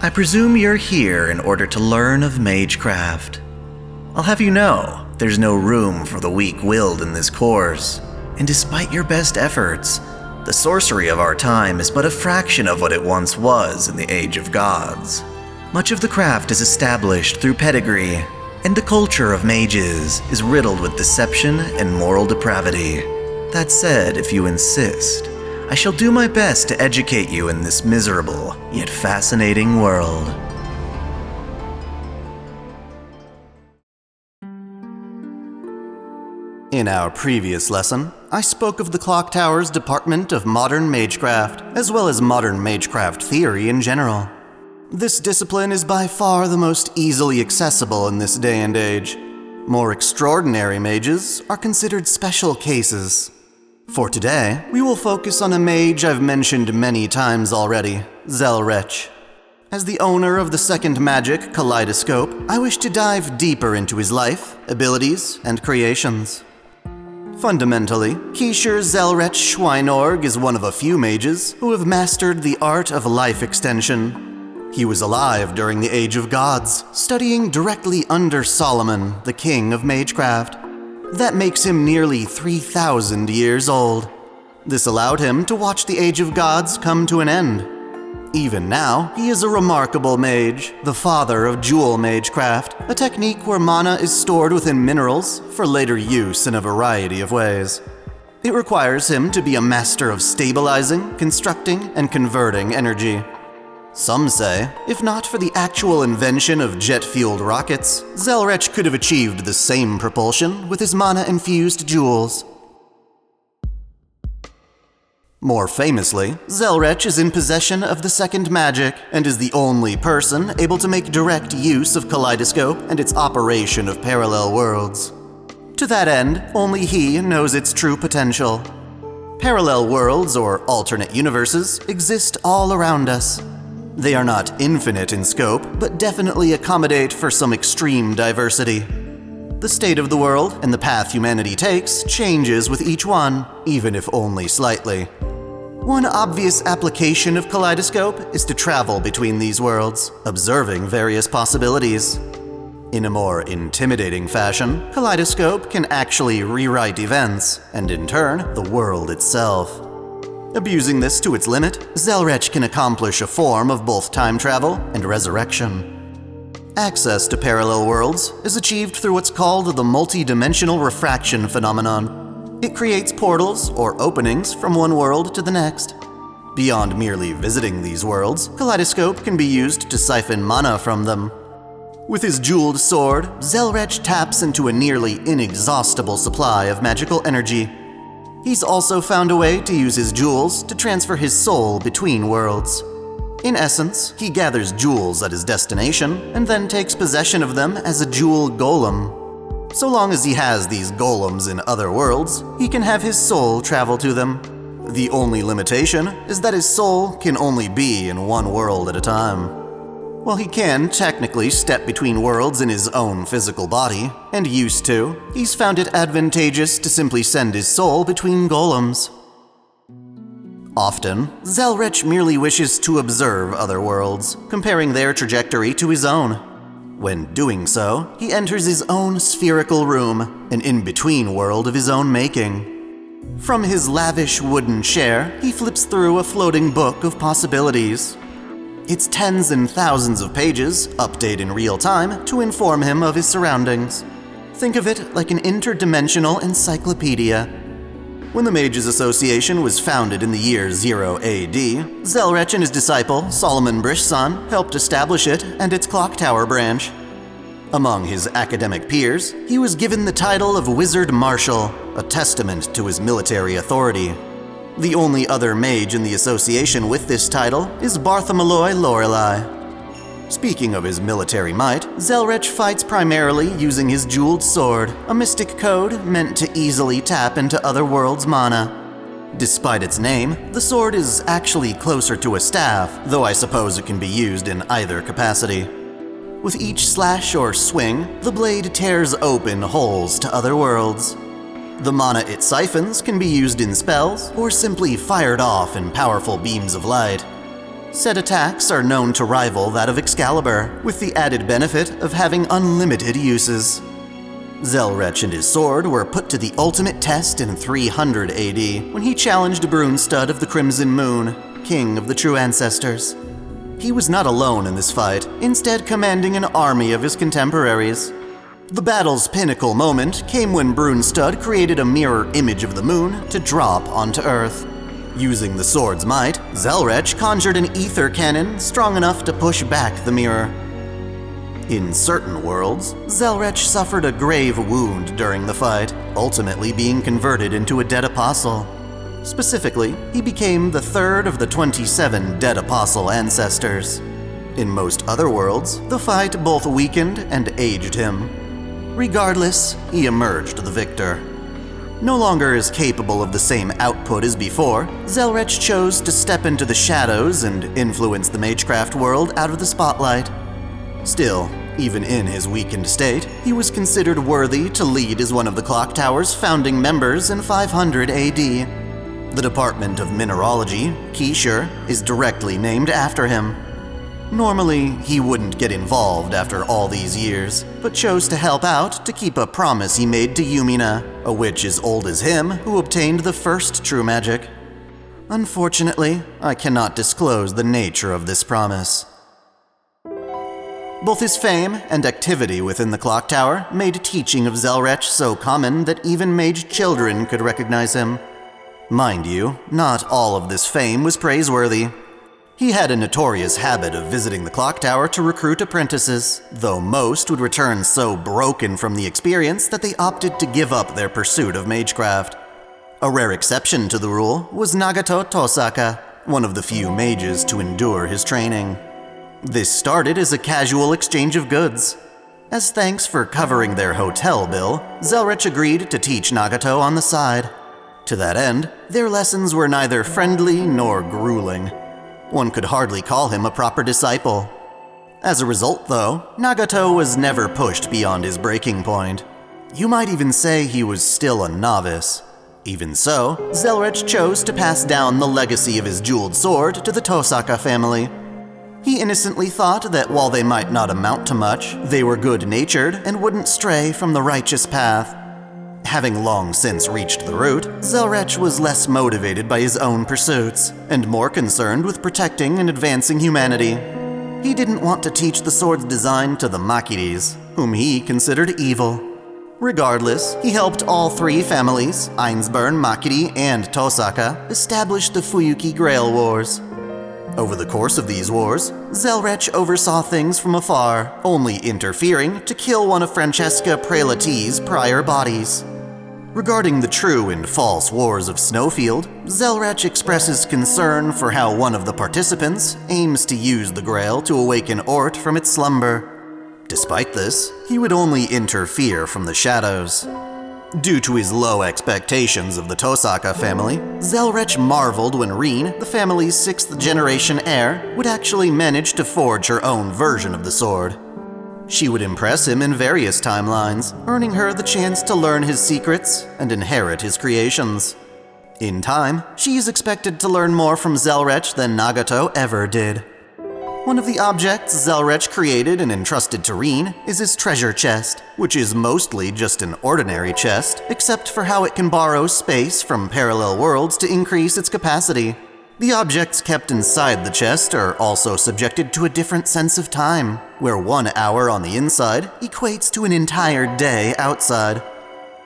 I presume you're here in order to learn of Magecraft. I'll have you know, there's no room for the weak-willed in this course, and despite your best efforts, the sorcery of our time is but a fraction of what it once was in the Age of Gods. Much of the craft is established through pedigree, and the culture of mages is riddled with deception and moral depravity. That said, if you insist, I shall do my best to educate you in this miserable, yet fascinating world. In our previous lesson, I spoke of the Clock Tower's department of modern magecraft, as well as modern magecraft theory in general. This discipline is by far the most easily accessible in this day and age. More extraordinary mages are considered special cases. For today, we will focus on a mage I've mentioned many times already, Zelretch. As the owner of the second magic, Kaleidoscope, I wish to dive deeper into his life, abilities, and creations. Fundamentally, Kischur Zelretch Schweinorg is one of a few mages who have mastered the art of life extension. He was alive during the Age of Gods, studying directly under Solomon, the king of Magecraft. That makes him nearly 3,000 years old. This allowed him to watch the Age of Gods come to an end. Even now, he is a remarkable mage, the father of jewel magecraft, a technique where mana is stored within minerals for later use in a variety of ways. It requires him to be a master of stabilizing, constructing, and converting energy. Some say, if not for the actual invention of jet-fueled rockets, Zelretch could have achieved the same propulsion with his mana-infused jewels. More famously, Zelretch is in possession of the second magic, and is the only person able to make direct use of Kaleidoscope and its operation of parallel worlds. To that end, only he knows its true potential. Parallel worlds, or alternate universes, exist all around us. They are not infinite in scope, but definitely accommodate for some extreme diversity. The state of the world and the path humanity takes changes with each one, even if only slightly. One obvious application of Kaleidoscope is to travel between these worlds, observing various possibilities. In a more intimidating fashion, Kaleidoscope can actually rewrite events, and in turn, the world itself. Abusing this to its limit, Zelretch can accomplish a form of both time travel and resurrection. Access to parallel worlds is achieved through what's called the multi-dimensional refraction phenomenon. It creates portals, or openings, from one world to the next. Beyond merely visiting these worlds, Kaleidoscope can be used to siphon mana from them. With his jeweled sword, Zelretch taps into a nearly inexhaustible supply of magical energy. He's also found a way to use his jewels to transfer his soul between worlds. In essence, he gathers jewels at his destination and then takes possession of them as a jewel golem. So long as he has these golems in other worlds, he can have his soul travel to them. The only limitation is that his soul can only be in one world at a time. While he can technically step between worlds in his own physical body, and used to, he's found it advantageous to simply send his soul between golems. Often, Zelretch merely wishes to observe other worlds, comparing their trajectory to his own. When doing so, he enters his own spherical room, an in-between world of his own making. From his lavish wooden chair, he flips through a floating book of possibilities. Its tens and thousands of pages update in real time to inform him of his surroundings. Think of it like an interdimensional encyclopedia. When the Mages Association was founded in the year 0 AD, Zelretch and his disciple, Solomon Brishson, helped establish it and its Clock Tower branch. Among his academic peers, he was given the title of Wizard Marshal, a testament to his military authority. The only other mage in the association with this title is Bartholomew Lorelei. Speaking of his military might, Zelretch fights primarily using his jeweled sword, a mystic code meant to easily tap into other worlds' mana. Despite its name, the sword is actually closer to a staff, though I suppose it can be used in either capacity. With each slash or swing, the blade tears open holes to other worlds. The mana it siphons can be used in spells, or simply fired off in powerful beams of light. Said attacks are known to rival that of Excalibur, with the added benefit of having unlimited uses. Zelretch and his sword were put to the ultimate test in 300 AD when he challenged Brunstud of the Crimson Moon, king of the true ancestors. He was not alone in this fight, instead commanding an army of his contemporaries. The battle's pinnacle moment came when Brunstud created a mirror image of the moon to drop onto Earth. Using the sword's might, Zelretch conjured an ether cannon strong enough to push back the mirror. In certain worlds, Zelretch suffered a grave wound during the fight, ultimately being converted into a dead apostle. Specifically, he became the third of the 27 dead apostle ancestors. In most other worlds, the fight both weakened and aged him. Regardless, he emerged the victor. No longer as capable of the same output as before, Zelretch chose to step into the shadows and influence the Magecraft world out of the spotlight. Still, even in his weakened state, he was considered worthy to lead as one of the Clock Tower's founding members in 500 AD. The Department of Mineralogy, Kischur, is directly named after him. Normally, he wouldn't get involved after all these years, but chose to help out to keep a promise he made to Yumina, a witch as old as him who obtained the first true magic. Unfortunately, I cannot disclose the nature of this promise. Both his fame and activity within the Clock Tower made teaching of Zelretch so common that even mage children could recognize him. Mind you, not all of this fame was praiseworthy. He had a notorious habit of visiting the Clock Tower to recruit apprentices, though most would return so broken from the experience that they opted to give up their pursuit of Magecraft. A rare exception to the rule was Nagato Tosaka, one of the few mages to endure his training. This started as a casual exchange of goods. As thanks for covering their hotel bill, Zelretch agreed to teach Nagato on the side. To that end, their lessons were neither friendly nor grueling. One could hardly call him a proper disciple. As a result, though, Nagato was never pushed beyond his breaking point. You might even say he was still a novice. Even so, Zelretch chose to pass down the legacy of his jeweled sword to the Tosaka family. He innocently thought that while they might not amount to much, they were good-natured and wouldn't stray from the righteous path. Having long since reached the root, Zelretch was less motivated by his own pursuits, and more concerned with protecting and advancing humanity. He didn't want to teach the sword's design to the Makiris, whom he considered evil. Regardless, he helped all three families, Ainsburn, Makiri, and Tosaka, establish the Fuyuki Grail Wars. Over the course of these wars, Zelretch oversaw things from afar, only interfering to kill one of Francesca Prelati's prior bodies. Regarding the true and false wars of Snowfield, Zelretch expresses concern for how one of the participants aims to use the Grail to awaken Ort from its slumber. Despite this, he would only interfere from the shadows. Due to his low expectations of the Tosaka family, Zelretch marveled when Reen, the family's 6th-generation heir, would actually manage to forge her own version of the sword. She would impress him in various timelines, earning her the chance to learn his secrets and inherit his creations. In time, she is expected to learn more from Zelretch than Nagato ever did. One of the objects Zelretch created and entrusted to Reen is his treasure chest, which is mostly just an ordinary chest, except for how it can borrow space from parallel worlds to increase its capacity. The objects kept inside the chest are also subjected to a different sense of time, where 1 hour on the inside equates to an entire day outside.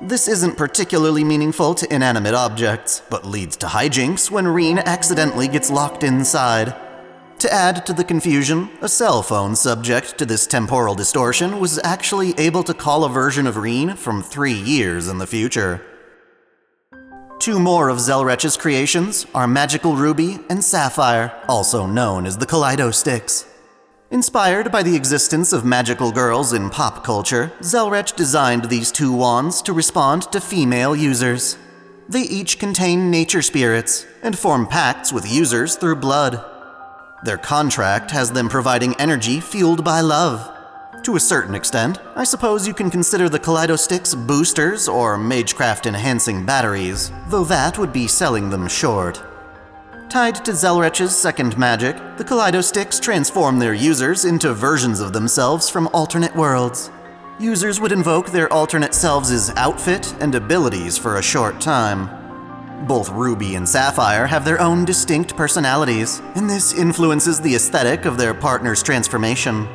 This isn't particularly meaningful to inanimate objects, but leads to hijinks when Reen accidentally gets locked inside. To add to the confusion, a cell phone subject to this temporal distortion was actually able to call a version of Reen from 3 years in the future. 2 more of Zelretch's creations are Magical Ruby and Sapphire, also known as the Kaleidosticks. Inspired by the existence of magical girls in pop culture, Zelretch designed these 2 wands to respond to female users. They each contain nature spirits and form pacts with users through blood. Their contract has them providing energy fueled by love. To a certain extent, I suppose you can consider the Kaleidosticks boosters or Magecraft enhancing batteries, though that would be selling them short. Tied to Zelretch's second magic, the Kaleidosticks transform their users into versions of themselves from alternate worlds. Users would invoke their alternate selves' outfit and abilities for a short time. Both Ruby and Sapphire have their own distinct personalities, and this influences the aesthetic of their partner's transformation.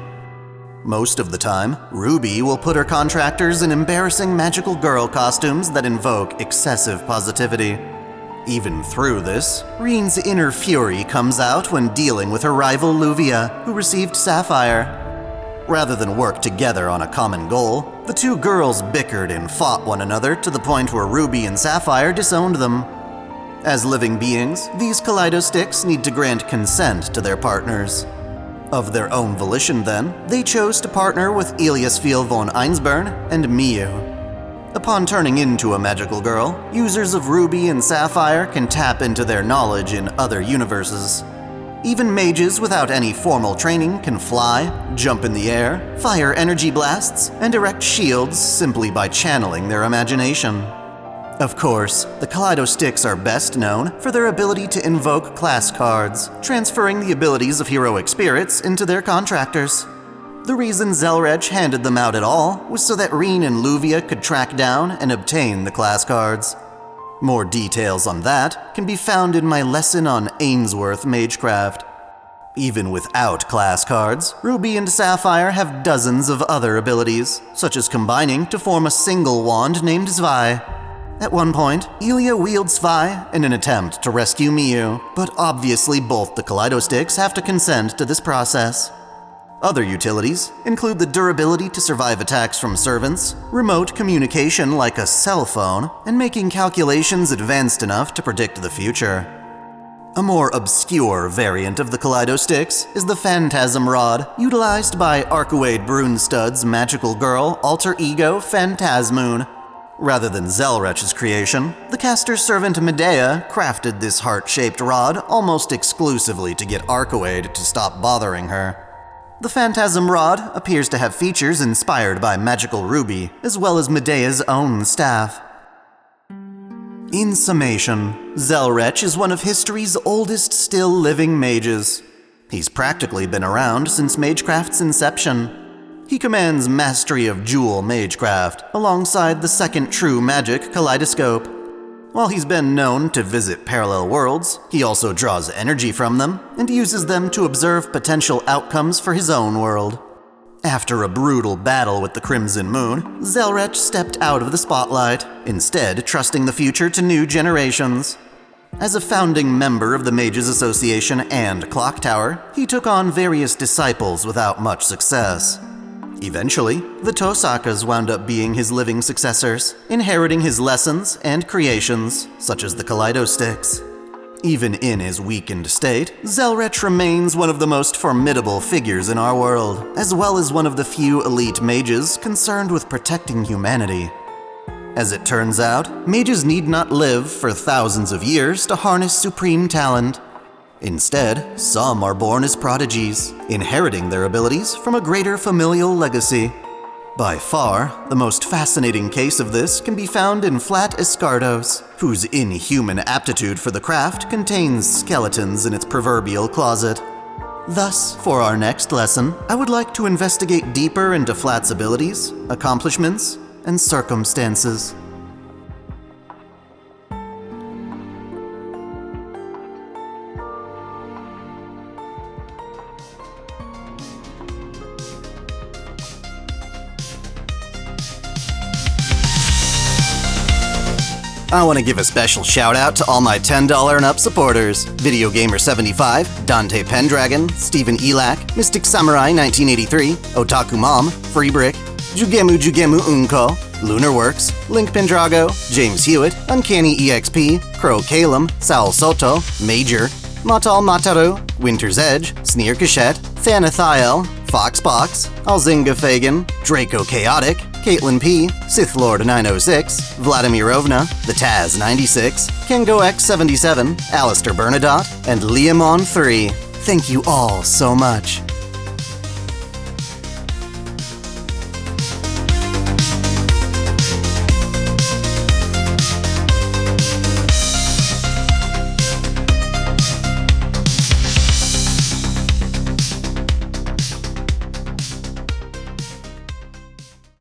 Most of the time, Ruby will put her contractors in embarrassing magical girl costumes that invoke excessive positivity. Even through this, Reen's inner fury comes out when dealing with her rival Luvia, who received Sapphire. Rather than work together on a common goal, the two girls bickered and fought one another to the point where Ruby and Sapphire disowned them. As living beings, these Kaleidosticks need to grant consent to their partners. Of their own volition, then, they chose to partner with Eliasfiel von Einsburn and Miu. Upon turning into a magical girl, users of Ruby and Sapphire can tap into their knowledge in other universes. Even mages without any formal training can fly, jump in the air, fire energy blasts, and erect shields simply by channeling their imagination. Of course, the Kaleidosticks are best known for their ability to invoke class cards, transferring the abilities of heroic spirits into their contractors. The reason Zelretch handed them out at all was so that Reen and Luvia could track down and obtain the class cards. More details on that can be found in my lesson on Ainsworth Magecraft. Even without class cards, Ruby and Sapphire have dozens of other abilities, such as combining to form a single wand named Zwei. At one point, Elia wields Zwei in an attempt to rescue Miu, but obviously both the Kaleidosticks have to consent to this process. Other utilities include the durability to survive attacks from servants, remote communication like a cell phone, and making calculations advanced enough to predict the future. A more obscure variant of the Kaleidosticks is the Phantasm Rod, utilized by Arcuade Brunstud's magical girl alter ego Phantasmoon. Rather than Zelretch's creation, the caster's servant Medea crafted this heart-shaped rod almost exclusively to get Arcuade to stop bothering her. The Phantasm Rod appears to have features inspired by Magical Ruby, as well as Medea's own staff. In summation, Zelretch is one of history's oldest still living mages. He's practically been around since Magecraft's inception. He commands mastery of Jewel Magecraft, alongside the second true magic Kaleidoscope. While he's been known to visit parallel worlds, he also draws energy from them and uses them to observe potential outcomes for his own world. After a brutal battle with the Crimson Moon, Zelretch stepped out of the spotlight, instead trusting the future to new generations. As a founding member of the Mages Association and Clock Tower, he took on various disciples without much success. Eventually, the Tosakas wound up being his living successors, inheriting his lessons and creations, such as the Kaleidosticks. Even in his weakened state, Zelretch remains one of the most formidable figures in our world, as well as one of the few elite mages concerned with protecting humanity. As it turns out, mages need not live for thousands of years to harness supreme talent. Instead, some are born as prodigies, inheriting their abilities from a greater familial legacy. By far, the most fascinating case of this can be found in Flat Escardos, whose inhuman aptitude for the craft contains skeletons in its proverbial closet. Thus, for our next lesson, I would like to investigate deeper into Flat's abilities, accomplishments, and circumstances. I want to give a special shout out to all my $10 and up supporters: Video Gamer 75, Dante Pendragon, Stephen Elak, Mystic Samurai 1983, Otaku Mom, Freebrick, Jugemu Unko, Lunarworks, Link Pendrago, James Hewitt, Uncanny EXP, Crow Kalem, Sal Soto, Major, Matal Mataru, Winter's Edge, Sneer Cachette, Thanathiel, Foxbox, Alzinga Fagan, Draco Chaotic, Caitlin P., Sith Lord 906, Vladimirovna, The Taz 96, Kengo X 77, Alistair Bernadotte, and Liamon 3. Thank you all so much.